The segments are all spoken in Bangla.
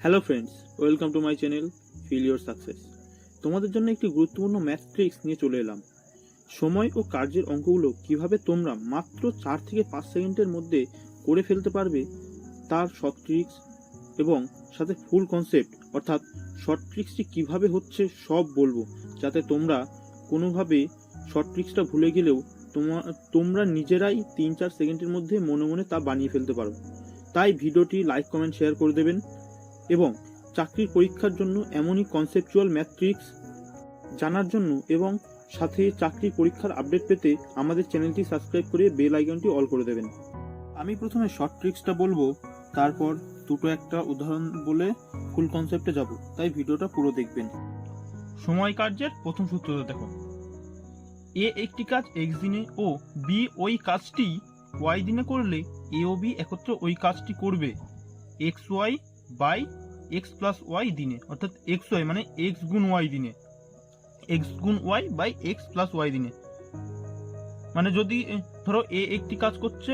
Hello friends, welcome to my channel feel your success. তোমাদের জন্য একটি গুরুত্বপূর্ণ ম্যাথ ট্রিক্স নিয়ে চলে এলাম। সময় ও কার্যের অঙ্কগুলো কিভাবে তোমরা মাত্র 4 থেকে 5 সেকেন্ডের মধ্যে করে ফেলতে পারবে তার শর্ট ট্রিক্স এবং সাথে ফুল কনসেপ্ট অর্থাৎ শর্ট ট্রিক্সটি কীভাবে হচ্ছে সব বলবো, যাতে তোমরা কোনোভাবে শর্ট ট্রিক্সটা ভুলে গেলেও তোমরা নিজেরাই 3-4 সেকেন্ডের মধ্যে মনে মনে তা বানিয়ে ফেলতে পারো। তাই ভিডিওটি লাইক, কমেন্ট, শেয়ার করে দেবেন এবং চাকরির পরীক্ষার জন্য এমনই কনসেপচুয়াল ম্যাথ ট্রিক্স জানার জন্য এবং সাথে চাকরির পরীক্ষার আপডেট পেতে আমাদের চ্যানেলটি সাবস্ক্রাইব করে বেল আইকনটি অল করে দেবেন। আমি প্রথমে শর্ট ট্রিক্সটা বলবো, তারপর দুটো একটা উদাহরণ বলে ফুল কনসেপ্টে যাব, তাই ভিডিওটা পুরো দেখবেন। সময় কার্যের প্রথম সূত্রটা দেখো। এ একটি কাজ এক্স দিনে ও বি ওই কাজটি ওয়াই দিনে করলে এ ও বি একত্রে ওই কাজটি করবে x y by x plus y দিনে, অর্থাৎ এক্স ওয়াই মানে এক্স গুণ ওয়াই দিনে, এক্স গুণ y by x plus y দিনে। মানে যদি ধরো এ একটি কাজ করছে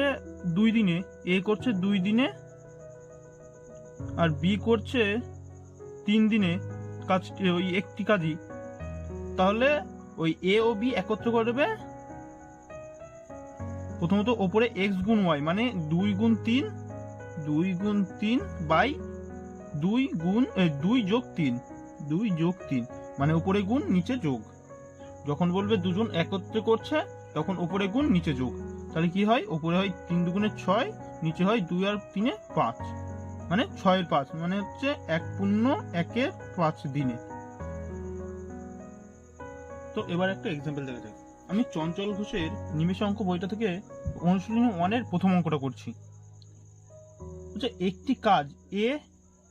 2 দিনে, এ করছে 2 দিনে আর বি করছে 3 দিনে কাজটি, ওই একটি কাজই, তাহলে ওই এ ও বি একত্র করবে প্রথমত ওপরে এক্স গুণ ওয়াই মানে 2 গুণ 3 বাই 2 যোগ 3 মানে উপরে গুণ নিচে যোগ। যখন বলবে দুজন একত্রে করছে তখন উপরে গুণ নিচে যোগ, তাহলে কি হয়, উপরে হয় 3 দুগুণে 6, নিচে হয় 2 আর 3 এ 5, মানে 6 এর 5 মানে হচ্ছে 1.1 দিনে। তো এবার একটা এক্সাম্পল দেখা যাক। আমি চঞ্চল ঘোষের নিমেষ অঙ্ক বইটা থেকে অনুশীলনী 1-এর প্রথম অঙ্কটা করছি। হচ্ছে একটি কাজ এ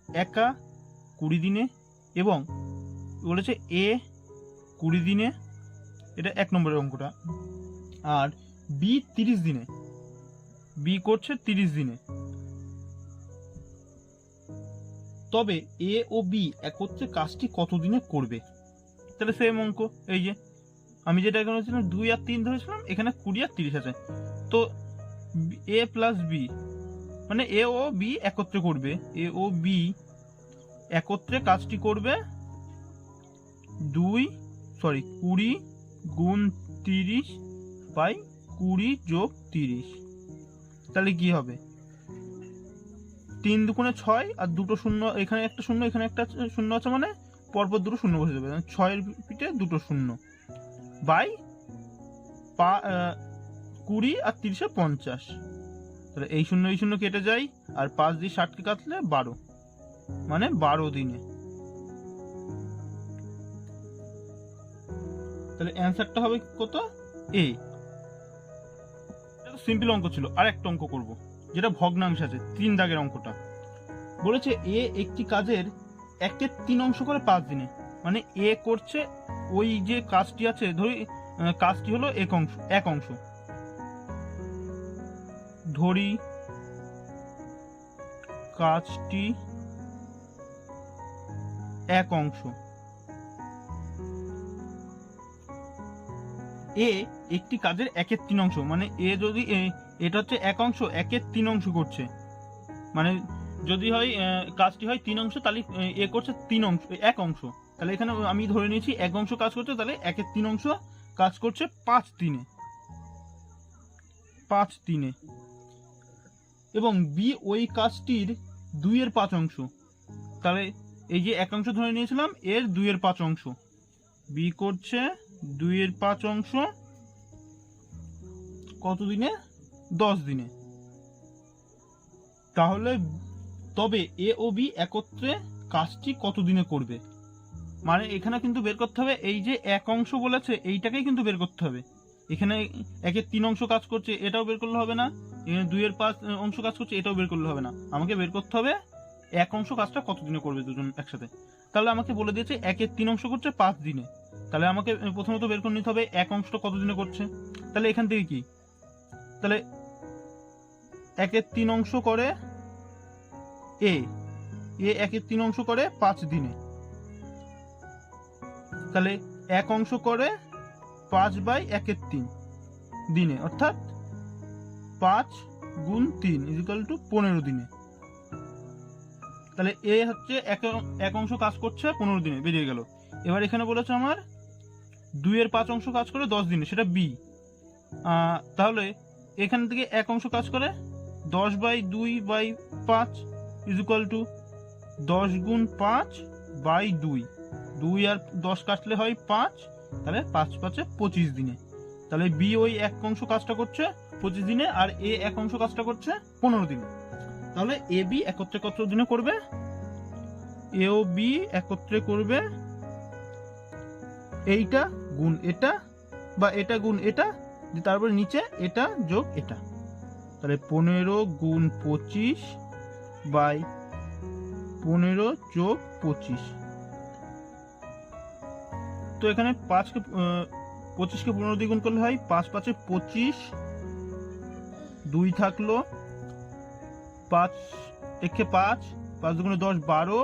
একা 20 দিনে এবং বলেছে এ 20 দিনে, এটা 1 নম্বরের অঙ্কটা, আর বি 30 দিনে, বি করছে 30 দিনে। তবে এ ও বি একত্রে কাজটি কত দিনে করবে? তাহলে সেম অঙ্ক, এই যে আমি যেটা এখানে ছিলাম 2 আর 3 ধরেছিলাম, এখানে 20 আর 30 আছে। তো এ প্লাস বি মানে এ ও বি একত্রে করবে, এ ও বি একত্রে কাজটি করবে 20 গুণ 30 বাই 20 যোগ 30। তাহলে কি হবে, 3 দুগুণে 6 আর দুটো শূন্য, এখানে একটা শূন্য এখানে একটা শূন্য আছে, মানে পরপর দুটো শূন্য বসে যাবে, 6-এর পিঠে দুটো শূন্য বাই 20 আর 30-এ 50। তাহলে এই শূন্য কেটে যায় আর 5 দিয়ে 60কে কাটলে 12, মানে 12 দিনে। তাহলে অ্যান্সারটা হবে কত, এ। সিম্পল অঙ্ক ছিল। আর একটা অঙ্ক করব যেটা ভগ্নাংশ আছে, 3 দাগের অঙ্কটা। বলেছে এ একটি কাজের 1/3 অংশ করে 5 দিনে, মানে এ করছে ওই যে কাজটি আছে, ধরি কাজটি হলো এক অংশ, ধরি কাজটি 1 অংশ। এ একটি কাজের 1/3 অংশ, মানে এ যদি এটা হচ্ছে 1 অংশ, 1/3 অংশ করছে, মানে যদি হয় কাজটি হয় 3 অংশ, তাহলে এ করছে 1 অংশ। তাহলে এখানে আমি ধরে নিয়েছি 1 অংশ কাজ করছে, তাহলে 1/3 অংশ কাজ করছে 5 দিনে। এবং বি ওই কাজটির 2/5 অংশ, তাহলে এই যে 1 অংশ ধরে নিয়েছিলাম, এর 2/5 অংশ, বি করছে 2/5 অংশ কত দিনে, 10 দিনে। তাহলে তবে এ ও বি একত্রে কাজটি কত দিনে করবে? মানে এখানে কিন্তু বের করতে হবে, এই যে 1 অংশ বলেছে এইটাকেই কিন্তু বের করতে হবে। এখানে 1/3 অংশ কাজ করছে, এটাও বের করলে হবে না, এখানে 2/5 অংশ কাজ করছে, এটাও বের করলে হবে না। আমাকে বের করতে হবে 1 অংশ কাজটা কত দিনে করবে দুজন একসাথে। তাহলে আমাকে বলে দিয়েছে 1/3 অংশ করছে 5 দিনে, তাহলে আমাকে প্রথমত বের করে নিতে হবে 1 অংশটা কত দিনে করছে। তাহলে এখান থেকে কি, তাহলে 1/3 অংশ করে এ 1/3 অংশ করে 5 দিনে, তাহলে 1 অংশ করে 5 বাই 1/3 দিনে, অর্থাৎ 5 গুণ 3 = 15 দিনে। তাহলে এ হচ্ছে এক অংশ কাজ করছে 15 দিনে, বেরিয়ে গেল। এবার এখানে বলেছে আমার 2 এর 5 অংশ কাজ করে 10 দিনে, সেটা বি। তাহলে এখান থেকে এক অংশ কাজ করে 10/2/5 ইজ ইকুয়াল টু 10 গুণ 5/2। 2 আর 10 কাটলে হয় 5, তাহলে 5 5 25 দিনে। তাহলে বি ওই এক অংশ কাজটা করছে 25 দিনে, আর এ এক অংশ কাজটা করছে 15 দিনে। তাহলে এ বি একত্রে কত দিনে করবে? এ ও বি একত্রে করবে এইটা গুণ এটা, বা এটা গুণ এটা, তারপরে নিচে এটা যোগ এটা। তাহলে 15 গুণ 25/15 যোগ 25। তো এখানে 25কে 15 দিয়ে গুণ করলে হয় 5 5 25, 2 থাকলো, 5 একে 5, 5 দুগুণে 10, 12,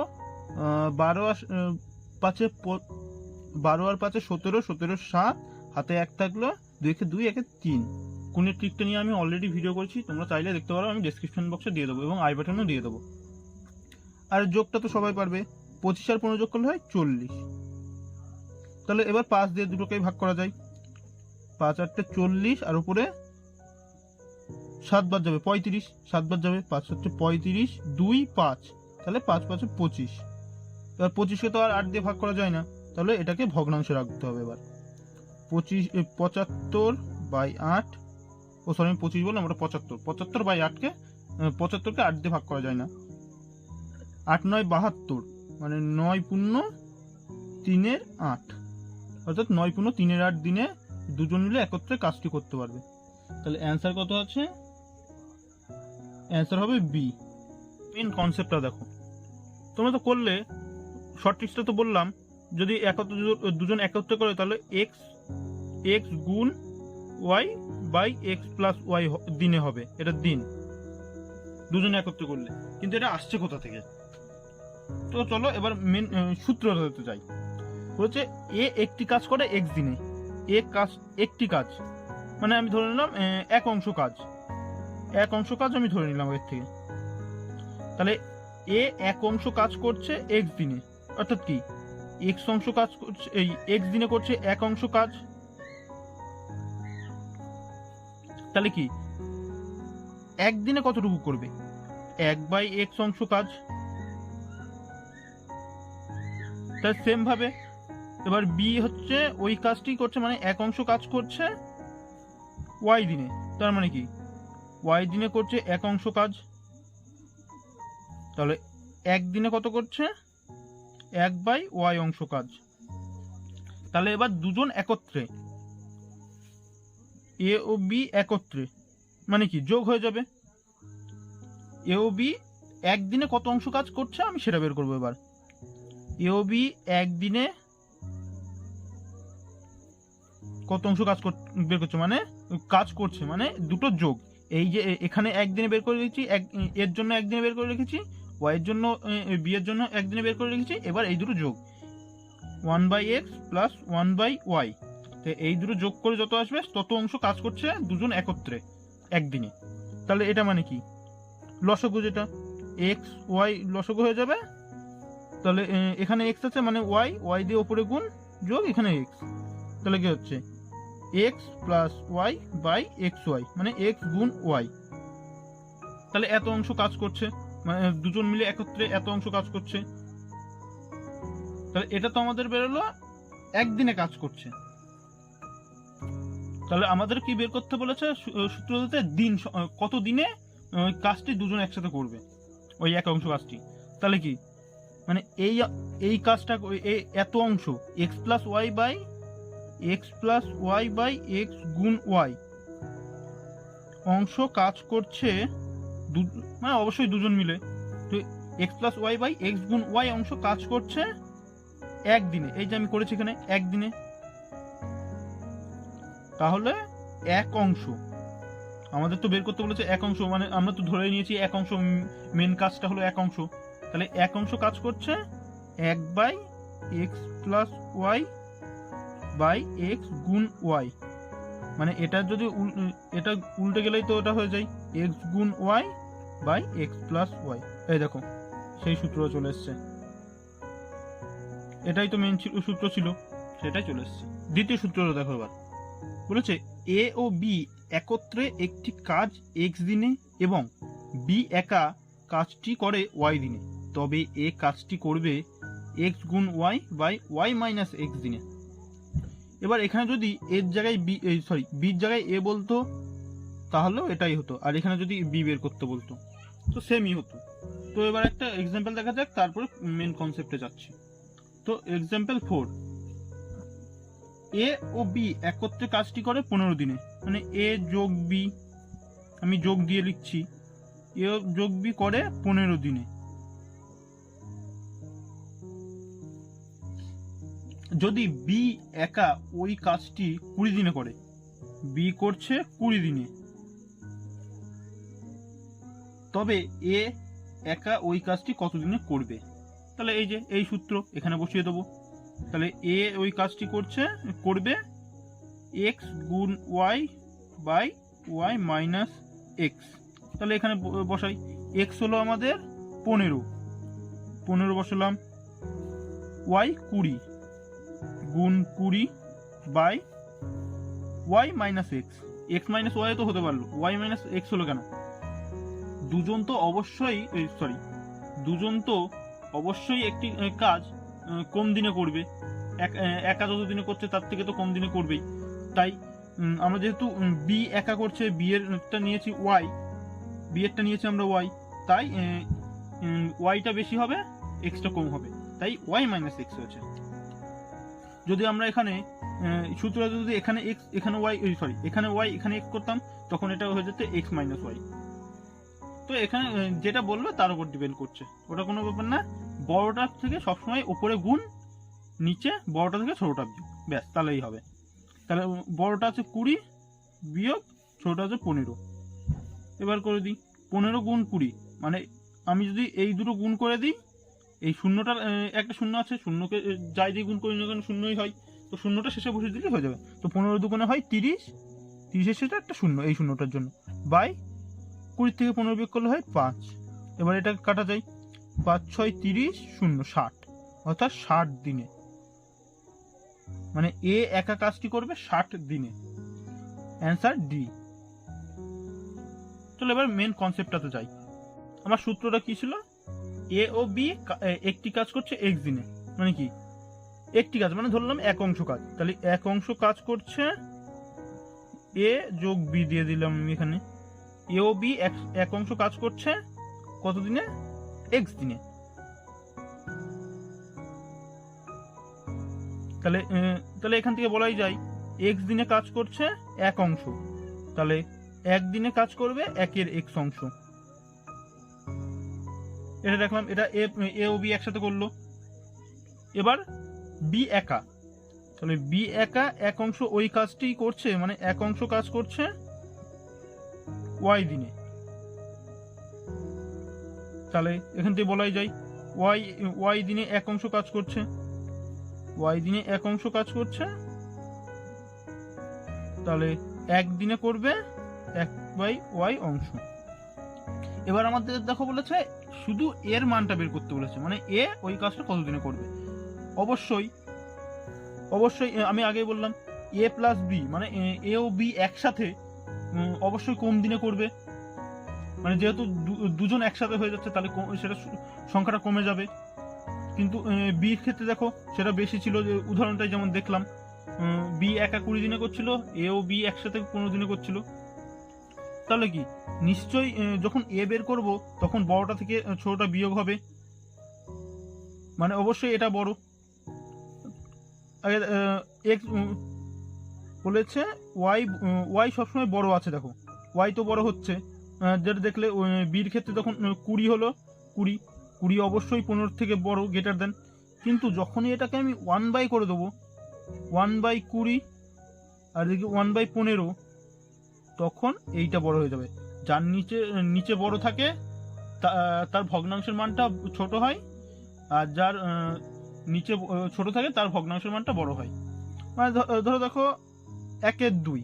12 আর 5 আর 5 17, 17 7, হাতে 1 থাকলো, 2 কে 2, 1 কে 3। কোণের ট্রিকটা নিয়ে আমি অলরেডি ভিডিও করেছি, তোমরা চাইলে দেখতে পারো, আমি ডেসক্রিপশন বক্সে দিয়ে দেবো এবং আই বাটনও দিয়ে দেবো। আর যোগটা তো সবাই পারবে, 25 আর 15 যোগ করলে হয় 40। তাহলে এবার 5 দিয়ে দুটোকেই ভাগ করা যায়, 5 আর 40, আর উপরে 7 বার যাবে 35, 7 বার যাবে, 5 হচ্ছে 35, 2 5, তাহলে 5 5 25। এবার 25কে তো আর 8 দিয়ে ভাগ করা যায় না, তাহলে এটাকে ভগ্নাংশে রাখতে হবে। এবার 75/8, ও সরি 25 বললাম, ওটা 75/8কে 75কে 8 দিয়ে ভাগ করা যায় না। 8 9 72, মানে 9 পূর্ণ 3 8, অর্থাৎ 9 পূর্ণ 3 8 দিনে দুজন মিলে একত্রে কাজটি করতে পারবে। তাহলে অ্যান্সার কত আছে? অ্যান্সার হবে বি। মেন কনসেপ্টটা দেখো, তোমরা তো করলে, শর্ট ট্রিক্সটা তো বললাম, যদি দুজন একত্রে করে তাহলে x গুণ y by x plus y দিনে হবে, এটা দিন দুজন একত্রে করলে। কিন্তু এটা আসছে কোথা থেকে? তো চলো এবার মেন সূত্র ধরতে যাই। বলছে এ একটি কাজ করে x দিনে, একটি কাজ মানে আমি ধরে নিলাম এক অংশ কাজ আমি ধরে নিলাম এর থেকে। তাহলে এ এক অংশ কাজ করছে x দিনে, অর্থাৎ কি x অংশ কাজ করছে, এই x দিনে করছে এক অংশ কাজ। তাহলে কি একদিনে কতটুকু করবে? 1/x অংশ কাজ। তাহলে সেম ভাবে এবার বি হচ্ছে ওই কাজটি করছে, মানে এক অংশ কাজ করছে y দিনে, তার মানে কি y দিনে করছে এক অংশ কাজ। তাহলে একদিনে কত করছে? 1/y অংশ কাজ। তাহলে এবার দুজন একত্রে, এ ও বি একত্রে, মানে কি যোগ হয়ে যাবে। এ ও বি একদিনে কত অংশ কাজ করছে আমি সেটা বের করবো। এবার এ ও বি একদিনে কত অংশ কাজ বের করছে, মানে কাজ করছে, মানে দুটো যোগ। এই যে এখানে একদিনে বের করে রেখেছি, এর জন্য একদিনে বের করে রেখেছি, y এর জন্য, বি এর জন্য একদিনে বের করে রেখেছি। এবার এই দুটো যোগ, 1/x প্লাস 1/y, তো এই দুটো যোগ করে যত আসবে তত অংশ কাজ করছে দুজন একত্রে একদিনে। তাহলে এটা মানে কি লসগু, যেটা x y লসগু হয়ে যাবে। তাহলে এখানে x আছে মানে y দিয়ে ওপরে গুণ যোগ এখানে x, তাহলে কি হচ্ছে x plus y by xy, মানে x গুণ y। তাহলে এত অংশ কাজ করছে, মানে দুজন মিলে একত্রে এত অংশ কাজ করছে। তাহলে এটা তো আমাদের বেরোলো একদিনে কাজ করছে। তাহলে আমাদের কি বের করতে বলেছে সূত্র দিতে? দিন, কত দিনে কাজটি দুজন একসাথে করবে ওই এক অংশ কাজটি। তাহলে কি মানে এই কাজটা এত অংশ x plus y by x গুণ ওয়াই অংশ কাজ করছে, মানে অবশ্যই দুজন মিলে। তো x plus y by x গুণ ওয়াই অংশ কাজ করছে একদিনে, এই যে আমি করেছি এখানে একদিনে। তাহলে এক অংশ আমাদের তো বের করতে বলেছে এক অংশ, মানে আমরা তো ধরে নিয়েছি এক অংশ, মেন কাজটা হলো এক অংশ। তাহলে এক অংশ কাজ করছে 1/x plus y by x গুণ ওয়াই, মানে এটা যদি এটা উল্টে গেলেই তো ওটা হয়ে যায় x গুণ y by x plus y. এই দেখো সেই সূত্র চলে এসছে, এটাই তো মেন সূত্র ছিল, সেটাই চলে এসছে। দ্বিতীয় সূত্রটা দেখো, এবার বলেছে এ ও বি একত্রে একটি কাজ এক্স দিনে এবং বি একা কাজটি করে ওয়াই দিনে, তবে এ কাজটি করবে এক্স গুণ y by y minus x দিনে। এবার এখানে যদি এর জায়গায় বির জায়গায় এ বলতো তাহলেও এটাই হতো, আর এখানে যদি বি বের করতে বলতো তো সেমই হতো। তো এবার একটা এক্সাম্পল দেখা যাক, তারপরে মেন কনসেপ্টে যাচ্ছি। তো এক্সাম্পল 4, এ ও বি একত্রে কাজটি করে 15 দিনে, মানে এ যোগ বি, আমি যোগ দিয়ে লিখছি, এ যোগ বি করে 15 দিনে। যদি বি একা ওই কাজটি 20 দিনে করে, বি করছে 20 দিনে, তবে এ একা ওই কাজটি কত দিনে করবে? তাহলে এই যে এই সূত্র এখানে বসিয়ে দেবো। তাহলে এ ওই কাজটি করবে এক্স গুণ y by y minus x. তাহলে এখানে বসাই, এক্স হলো আমাদের 15 বসালাম, ওয়াই 20 গুণ 20 by y minus x. X minus y তো হতে পারলো, ওয়াই মাইনাস এক্স হলো কেন? দুজন তো অবশ্যই একটি কাজ কম দিনে করবে, একা যত দিনে করছে তার থেকে তো কম দিনে করবেই। তাই আমরা যেহেতু বি একা করছে, বি এরটা নিয়েছি ওয়াই, বি এরটা নিয়েছি আমরা ওয়াই, তাই ওয়াইটা বেশি হবে, এক্সটা কম হবে, তাই ওয়াই মাইনাস এক্স হয়েছে। যদি আমরা এখানে সূত্র যদি এখানে এক্স এখানে ওয়াই এখানে ওয়াই এখানে এক্স করতাম, তখন এটা হয়ে যেত এক্স মাইনাস ওয়াই। তো এখানে যেটা বলবে তার উপর ডিপেন্ড করছে, ওটা কোনো ব্যাপার না। বড়টার থেকে সবসময় উপরে গুণ, নিচে বড়টা থেকে ছোটটা বিয়োগ, ব্যাস তাহলেই হবে। তাহলে বড়টা আছে 20 বিয়োগ ছোটটা আছে 15। এবার করে দিই 15 গুণ 20, মানে আমি যদি এই দুটো গুণ করে দিই, এই শূন্যটার একটা শূন্য আছে, শূন্যকে যাই দিয়ে গুণ করি না কেন শূন্যই হয়, তো শূন্যটা শেষে বসে দিলেই হয়ে যাবে। তো 15 দুগুণে হয় 30, 30-এর শেষে একটা শূন্য এই শূন্যটার জন্য, বাই 20 থেকে 15 বিয়োগ করলে হয় 5। এবার এটা কাটা যায়, 5 6 30 0 60, অর্থাৎ 60 দিনে, মানে এ একা কাজটি করবে 60 দিনে, অ্যান্সার ডি। চলো এবার মেন কনসেপ্টটাতে যাই। আমার সূত্রটা কি ছিল? এ ও বি একটি কাজ করছে এক্স দিনে, মানে কি একটি কাজ মানে ধরলাম এক অংশ কাজ, তাহলে এক অংশ কাজ করছে, এ যোগ বি দিয়ে দিলাম আমি এখানে, এ ও বি এক অংশ কাজ করছে কত দিনে? এক্স দিনে। তাহলে এখান থেকে বলাই যায় এক্স দিনে কাজ করছে এক অংশ, তাহলে এক দিনে কাজ করবে একের এক্স অংশ। এটা দেখলাম, এটা এ ও বি একসাথে করলো। এবার বি একা, তাহলে বি একা এক অংশ ওই কাজটি করছে, মানে এক অংশ কাজ করছে ওয়াই দিনে। তাহলে এখান থেকে বলাই যায় ওয়াই দিনে এক অংশ কাজ করছে, ওয়াই দিনে এক অংশ কাজ করছে, তাহলে একদিনে করবে 1/y অংশ। এবার আমাদের দেখো বলেছে শুধু এর মানটা বের করতে বলেছে, মানে এ ওই কাজটা কতদিনে করবে। অবশ্যই আমি আগেই বললাম এ প্লাস বি, মানে এ ও বি একসাথে অবশ্যই কম দিনে করবে, মানে যেহেতু দুজন একসাথে হয়ে যাচ্ছে তাহলে সেটা সংখ্যাটা কমে যাবে। কিন্তু বির ক্ষেত্রে দেখো সেটা বেশি ছিল, যে উদাহরণটাই যেমন দেখলাম, বি একা 20 দিনে করছিল, এ ও বি একসাথে 15 দিনে করছিল। তাহলে কি নিশ্চয়ই যখন এ বের করব তখন বড়টা থেকে ছোটটা বিয়োগ হবে, মানে অবশ্যই এটা বড়। এক্স বলেছে ওয়াই সবসময় বড় আছে, দেখো ওয়াই তো বড় হচ্ছে, যেটা দেখলে বির ক্ষেত্রে তখন 20 হলো, 20 অবশ্যই 15 থেকে বড়, গ্রেটার দেন। কিন্তু যখনই এটাকে আমি 1/, করে দেবো 1/20 আর দেখি 1/15, তখন এইটা বড় হয়ে যাবে। যার নিচে বড় থাকে তার ভগ্নাংশের মানটা ছোট হয়, আর যার নিচে ছোট থাকে তার ভগ্নাংশের মানটা বড় হয়। মানে ধরো দেখো 1/2,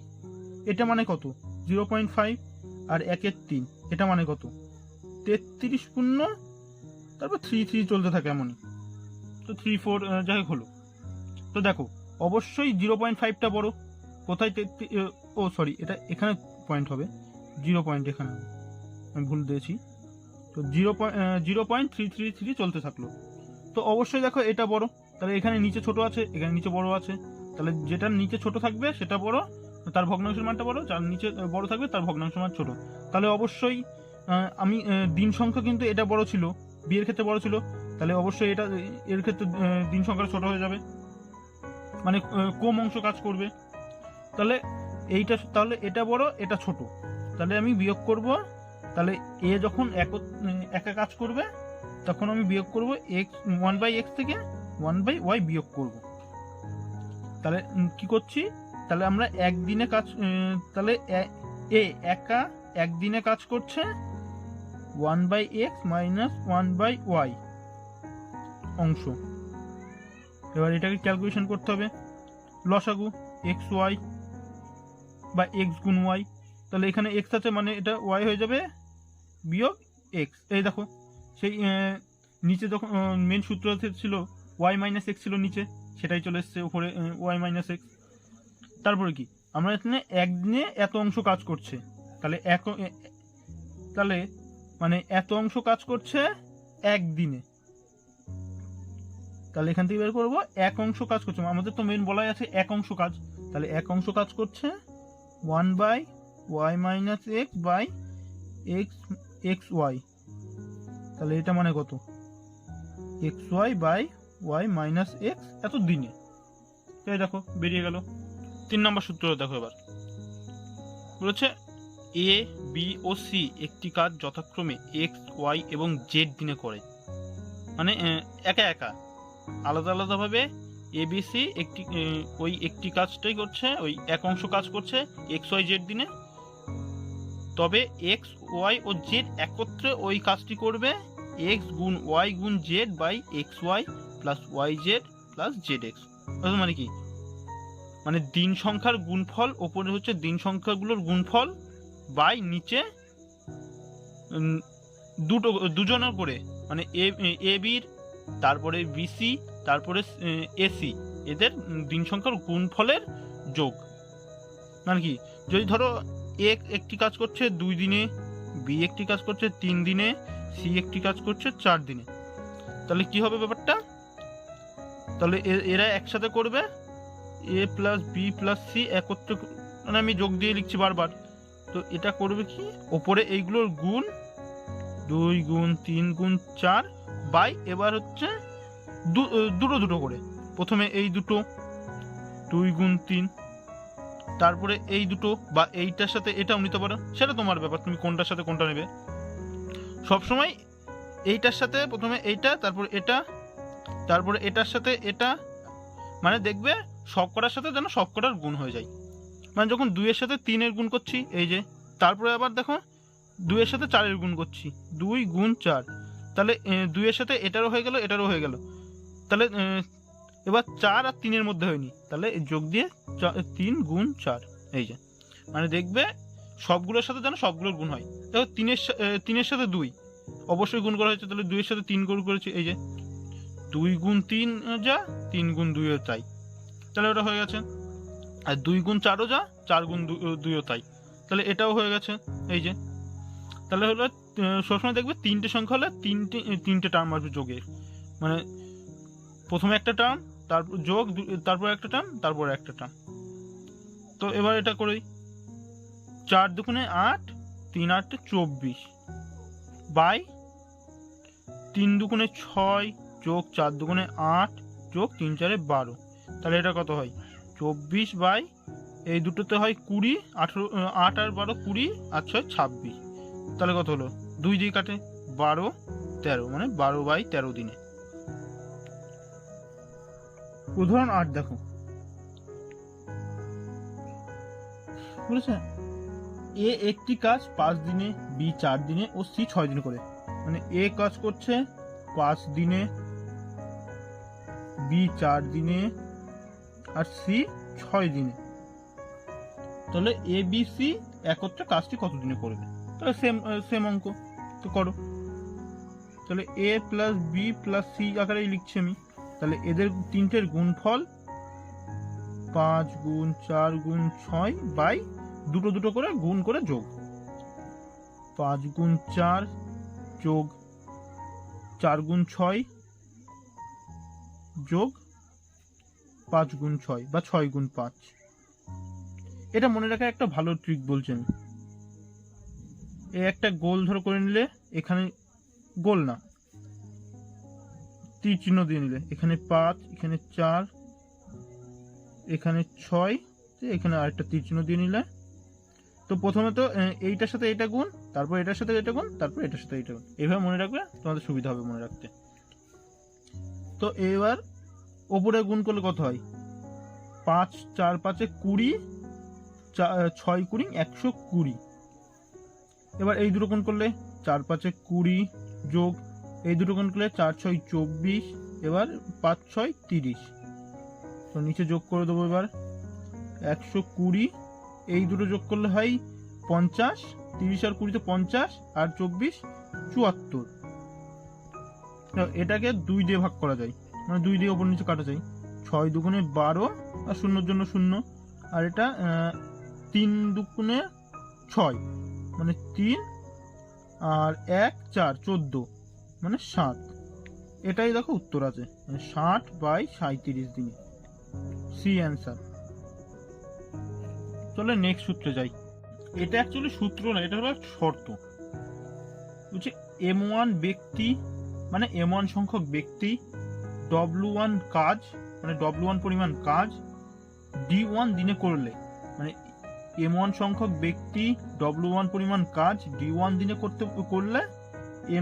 এটা মানে কত? 0.5, আর 1/3 এটা মানে কত? 33 পূর্ণ তারপর 3 চলতে থাকে এমনই। তো 3 4 যাই হোক হলো। তো দেখো অবশ্যই 0.5টা বড়। কোথায় ও সরি, এটা এখানে পয়েন্ট হবে, 0 পয়েন্ট এখানে হবে, আমি ভুল দিয়েছি। তো 0.333 চলতে থাকলো। তো অবশ্যই দেখো এটা বড়, তাহলে এখানে নিচে ছোট আছে, এখানে নিচে বড় আছে, তাহলে যেটার নিচে ছোট থাকবে সেটা বড়, তার ভগ্নাংশের মানটা বড়, যার নিচে বড় থাকবে তার ভগ্নাংশের মান ছোট। তাহলে অবশ্যই আমি দিন সংখ্যা কিন্তু এটা বড় ছিল, বিয়ের ক্ষেত্রে বড় ছিল, তাহলে অবশ্যই এটা এর ক্ষেত্রে দিন সংখ্যা ছোট হয়ে যাবে, মানে কম অংশ কাজ করবে। তাহলে তাহলে এটা বড় এটা ছোট, তাহলে আমি বিয়োগ করব। তাহলে এ যখন একা কাজ করবে তখন আমি বিয়োগ করব এক্স 1/x থেকে 1/y বিয়োগ করব। তাহলে কি করছি, তাহলে আমরা একদিনে কাজ, তাহলে এ একা একদিনে কাজ করছে 1/x মাইনাস 1/y অংশ। এবার এটাকে ক্যালকুলেশন করতে হবে, লসাগু xy বা x গুণ y। তাহলে এখানে x আছে মানে এটা y হয়ে যাবে বিয়োগ x। এই দেখো সেই নিচে যখন মেন সূত্র ছিল y মাইনাস x ছিল নিচে, সেটাই চলে এসছে উপরে y মাইনাস x। তারপরে কি আমরা এখানে একদিনে এত অংশ কাজ করছে, তাহলে তাহলে মানে এত অংশ কাজ করছে একদিনে, তাহলে এখান থেকে বের করবো এক অংশ কাজ করছে, আমাদের তো মেন বলাই আছে এক অংশ কাজ, তাহলে এক অংশ কাজ করছে 1/y minus x by xy। তাহলে এটা মানে কত, xy by y minus x এত দিনে। তাই দেখো বেরিয়ে গেল। 3 নম্বর সূত্র দেখো, এবার বলেছে এ বি ও সি একটি কাজ যথাক্রমে এক্স ওয়াই এবং জেড দিনে করে, মানে একা একা আলাদা আলাদাভাবে এ বি সি ওই একটি কাজটাই করছে, ওই এক অংশ কাজ করছে এক্স ওয়াই জেড দিনে। তবে এক্স ওয়াই ও জেড একত্রে ওই কাজটি করবে এক্স গুণ ওয়াই গুণ z by x y plus y z plus z x. মানে কি, মানে দিন সংখ্যার গুণফল, ওপরে হচ্ছে দিন সংখ্যাগুলোর গুণফল বাই নিচে দুজনের করে, মানে এ বির, তারপরে বিসি, তারপরে এসি, এদের দিন সংখ্যার গুণফলের যোগ। মানে কি, যদি ধরো এ একটি কাজ করছে 2 দিনে, বি একটি কাজ করছে 3 দিনে, সি একটি কাজ করছে 4 দিনে, তাহলে কি হবে ব্যাপারটা, তাহলে এরা একসাথে করবে এ প্লাস বি প্লাস সি একত্রে, মানে আমি যোগ দিয়ে লিখছি বারবার। তো এটা করবে কি, ওপরে এইগুলোর গুণ 2 গুণ 3 গুণ 4 বাই, এবার হচ্ছে দুটো করে, প্রথমে এই দুটো 2 গুণ 3, তারপরে এই দুটো, বা এইটার সাথে এটাও নিতে পারো, সেটা তোমার ব্যাপার, তুমি কোনটার সাথে কোনটা নেবে। সবসময় এইটার সাথে প্রথমে এইটা, তারপর এটা, তারপরে এটার সাথে এটা, মানে দেখবে সব কটার সাথে যেন সব কটার গুণ হয়ে যায়। মানে যখন 2 এর সাথে 3 এর গুণ করছি এই যে, তারপরে আবার দেখো 2 এর সাথে 4 এর গুণ করছি 2 গুণ 4, তাহলে 2 এর সাথে এটারও হয়ে গেল এটারও হয়ে গেল, তাহলে এবার 4 আর 3 এর মধ্যে হয়নি, তাহলে যোগ দিয়ে 3 গুণ 4, এই যে, মানে দেখবে সবগুলোর সাথে যেন সবগুলোর গুণ হয়। দেখো 3 এর সাথে 2 অবশ্যই গুণ করা হয়েছে, তাহলে 2 এর সাথে 3 গুণ করেছি, এই যে 2 গুণ 3 যা 3 গুণ 2ও তাই, তাহলে ওটা হয়ে গেছে। আর 2 গুণ 4ও যা 4 গুণ 2ও তাই, তাহলে এটাও হয়ে গেছে, এই যে। তাহলে হলো সবসময় দেখবে 3টে সংখ্যা হলে 3টে টার্ম আসবে যোগের, মানে প্রথমে একটা টার্ম, তারপর যোগ, তারপর একটা টার্ম, তারপর একটা টার্ম। তো এবার এটা করি, 4 দুগুণে 8, 3 8 24 বাই 3 দুগুণে 6 যোগ 4 দুগুণে 8 যোগ 3 4 12, তাহলে এটা কত হয় 24 বাই এই দুটোতে হয় 20, 18 8 আর 12 20 আর 6 26, তাহলে কত হলো 2 দিয়ে কাটে 12 13, মানে 12/13 দিনে। উদাহরণ 8 দেখো, বুঝেছে, এ একটি কাজ 5 দিনে, বি 4 দিনে ও সি 6 দিনে করে, মানে এ কাজ করছে 5 দিনে, বি 4 দিনে আর সি 6 দিনে, তাহলে এ বি সি একত্রে কাজটি কত দিনে করবে, তাহলে সেম অঙ্ক, তো করো। তাহলে এ প্লাস বি প্লাস সি আকারেই লিখছি আমি। তাহলে এদের তিনটের গুণফল 5 গুণ 4 গুণ 6 বাই দুটো দুটো করে গুণ করে যোগ, 5 গুণ 4 যোগ 4 গুণ 6 যোগ 5 গুণ 6 বা 6 গুণ 5। এটা মনে রাখার একটা ভালো ট্রিক বলছেন। এই একটা গোল ধরো করে নিলে, এখানে গোল না, তীর চিহ্ন দিয়ে নিলে, এখানে 5, এখানে 4, এখানে 6, এখানে আরেকটা তীর চিহ্ন দিয়ে নিলে। তো প্রথমে তো এইটার সাথে এটা গুণ, তারপর এটার সাথে এটা গুণ, তারপর এটার সাথে এটা গুণ। এইভাবে মনে রাখবে, তোমাদের সুবিধা হবে মনে রাখতে। তো এবার ওপরে গুণ করলে কত হয়? 5 4 5 20, 6 20 120। এবার এই দুটো গুণ করলে 4 5 20 যোগ এই দুটো গুণ করলে 4 6 24, এবার 5 6 30। তো নিচে যোগ করে দেবো। এবার 120, এই দুটো যোগ করলে হয় 50, 30 আর 20 তে 50 আর 24 74। এটাকে 2 দিয়ে ভাগ করা যায়, মানে 2 দিয়ে ওপর নিচে কাটা যায়। 6 দুগুণে 12 আর শূন্যর জন্য 0, আর এটা 3 দুগুণে 6 মানে 3 আর 1 4 14 মানে 7। এটাই দেখো উত্তর আছে, মানে 60/37 দিনে। C answer. চলে নেক্সট সূত্রে যাই। এটা অ্যাকচুয়ালি সূত্র না, এটা হলো শর্ত। বলছে M1 ব্যক্তি মানে M1 সংখ্যক ব্যক্তি W1 কাজ মানে W1 পরিমাণ কাজ D1 দিনে করলে, মানে M1 সংখ্যক ব্যক্তি W1 পরিমাণ কাজ D1 দিনে করলে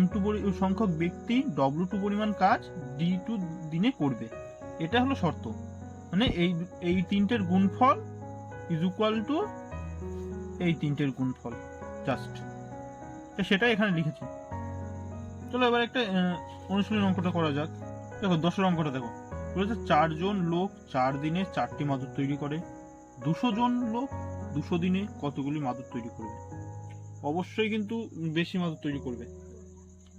M2 সংখ্যক ব্যক্তি W2 পরিমাণ কাজ D2 দিনে করবে। এটা হলো শর্ত। মানে এই তিনটের গুণফল ইজ ইকুয়াল টু এই তিনটের গুণফল, জাস্ট সেটাই এখানে লিখেছি। চলো এবার একটা অনুশীলন অঙ্কটা করা যাক। দেখো 10এর অঙ্কটা দেখো, বলেছে 4 জন লোক 4 দিনে 4টি মাদুর তৈরি করে। 200 জন লোক 200 দিনে কতগুলি মাদুর তৈরি করবে? অবশ্যই কিন্তু বেশি মাদুর তৈরি করবে।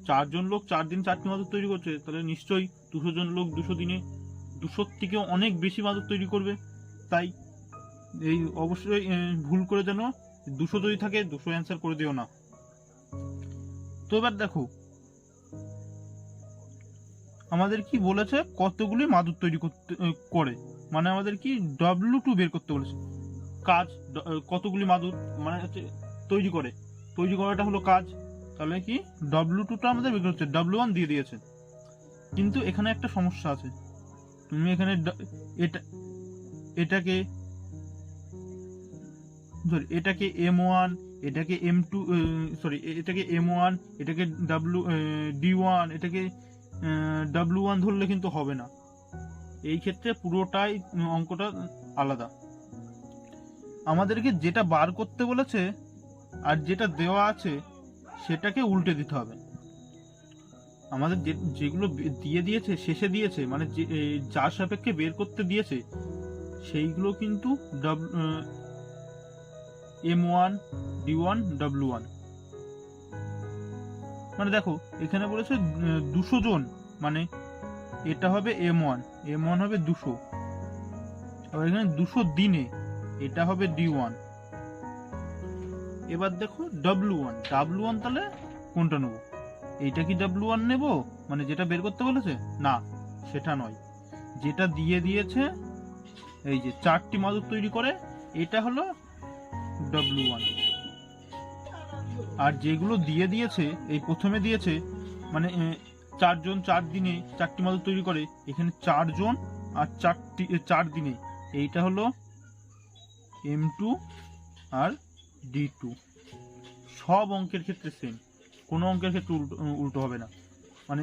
4 জন লোক 4 দিন 4টি মাদুর তৈরি করছে, তাহলে নিশ্চয়ই 200 জন লোক 200 দিনে 200 থেকেও অনেক বেশি মাদুর তৈরি করবে। তাই এই অবশ্যই ভুল করে যেন 200 যদি থাকে 200 অ্যান্সার করে দিও না। তো এবার দেখো আমাদের কি বলেছে, কতগুলি মাদুর তৈরি করে, মানে আমাদের কি W2 বের করতে বলেছে। কাজ কতগুলি মাদুর মানে হচ্ছে তৈরি করে, তৈরি করাটা হলো কাজ। তাহলে কি W2টা আমাদের বের করতে, W1 দিয়ে দিয়েছে। কিন্তু এখানে একটা সমস্যা আছে। তুমি এখানে এটাকে M1, এটাকে M2, সরি এটাকে M1, এটাকে D1, এটাকে W1 ধরলে কিন্তু হবে না। এই ক্ষেত্রে পুরোটাই অঙ্কটা আলাদা। আমাদেরকে যেটা বার করতে বলেছে আর যেটা দেওয়া আছে সেটাকে উল্টে দিতে হবে। আমাদের যেগুলো দিয়ে দিয়েছে শেষে দিয়েছে, মানে যার সাপেক্ষে বের করতে দিয়েছে সেইগুলো কিন্তু M1 D1 W1। মানে দেখো এখানে বলেছে 200 জন, মানে এটা হবে M1 হবে 200। আবার এখানে 200 দিনে এটা হবে D1। এবার দেখো W1 তাহলে কোনটা নেব? এইটা কি W1 নেব, মানে যেটা বের করতে বলেছে? না, সেটা নয়। যেটা দিয়ে দিয়েছে এই যে 4টি মাদুর তৈরি করে, এটা হলো W1। আর যেগুলো দিয়ে দিয়েছে, এই প্রথমে দিয়েছে মানে 4 জন 4 দিনে 4টি মাদুর তৈরি করে, এখানে 4 জন আর 4 দিনে, এইটা হলো M2 আর D2। সব অঙ্কের ক্ষেত্রে সেম, কোনো অঙ্কের ক্ষেত্রে উল্টো হবে না। মানে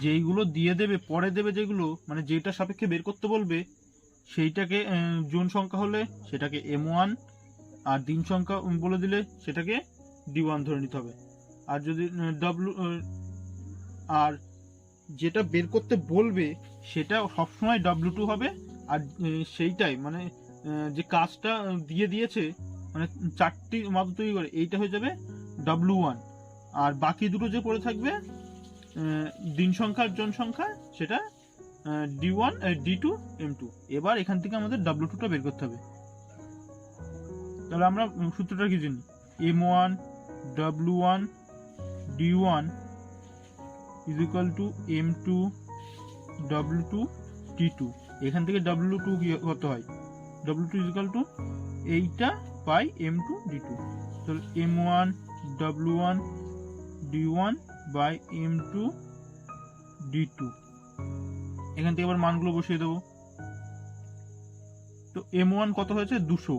যেইগুলো দিয়ে দেবে পরে দেবে, যেগুলো মানে যেটা সাপেক্ষে বের করতে বলবে সেইটাকে জন সংখ্যা হলে সেটাকে M1, আর দিন সংখ্যা বলে দিলে সেটাকে D1 ধরে নিতে হবে। আর যদি আর যেটা বের করতে বলবে সেটা সবসময় W2 হবে। আর সেইটাই মানে যে কাজটা দিয়ে দিয়েছে, মানে 4টি মাদুর তৈরি করে, এইটা হয়ে যাবে W1। আর বাকি দুটো যে পড়ে থাকবে দিন সংখ্যার জন সংখ্যা, সেটা D1 D2 M2। এবার এখান থেকে আমাদের W2টা বের করতে হবে। তাহলে আমরা সূত্রটা কি জানি, M1 W1 D1 is equal to M2 W2 D2। এখান থেকে W2 কি কত হয়, W2 ইজ ইকুয়াল টু এইটা বাই M2 D2। তাহলে M1 W1 D1 by M2 D2। এখান থেকে আবার মানগুলো বসিয়ে দেবো। তো M1 কত হয়েছে 200,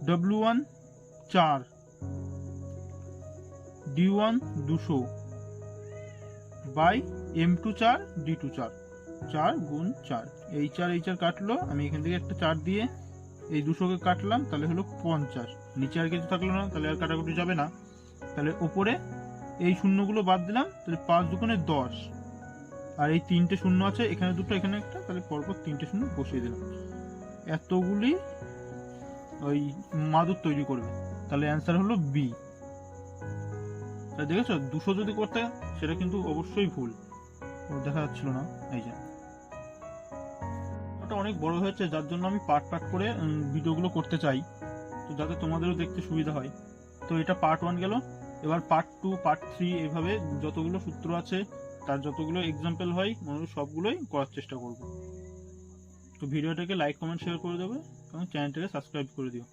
W1 4, D1 200 by M2 4 D2 4, 4 গুণ 4, এই 4 কাটলো, আমি এখান থেকে একটা 4 দিয়ে এই 200কে কাটলাম, তাহলে হলো 50। নিচে আর কিছু থাকলো না, তাহলে আর কাটাকুটি যাবে না। তাহলে ওপরে এই শূন্যগুলো বাদ দিলাম, তাহলে 5 দুগুণে 10, আর এই 3টে শূন্য আছে, এখানে দুটো এখানে একটা, তাহলে পরপর 3টে শূন্য বসিয়ে দিলাম। এতগুলি ওই মাদুর তৈরি করবে, তাহলে অ্যান্সার হলো বি। দেখেছো 200 যদি করতে, সেটা কিন্তু অবশ্যই ভুল, দেখা যাচ্ছিল না। এই যে ওটা অনেক বড় হয়েছে, যার জন্য আমি পার্ট পার্ট করে ভিডিওগুলো করতে চাই, তো যাতে তোমাদেরও দেখতে সুবিধা হয়। তো এটা পার্ট 1 গেল। এবার পার্ট 2 পার্ট 3 এভাবে যতগুলো সূত্র আছে, তার যতগুলো এক্সাম্পল হয়, সবগুলোই করার চেষ্টা করব। তো ভিডিওটাকে লাইক কমেন্ট শেয়ার করে দেবে এবং চ্যানেলটাকে সাবস্ক্রাইব করে দিও।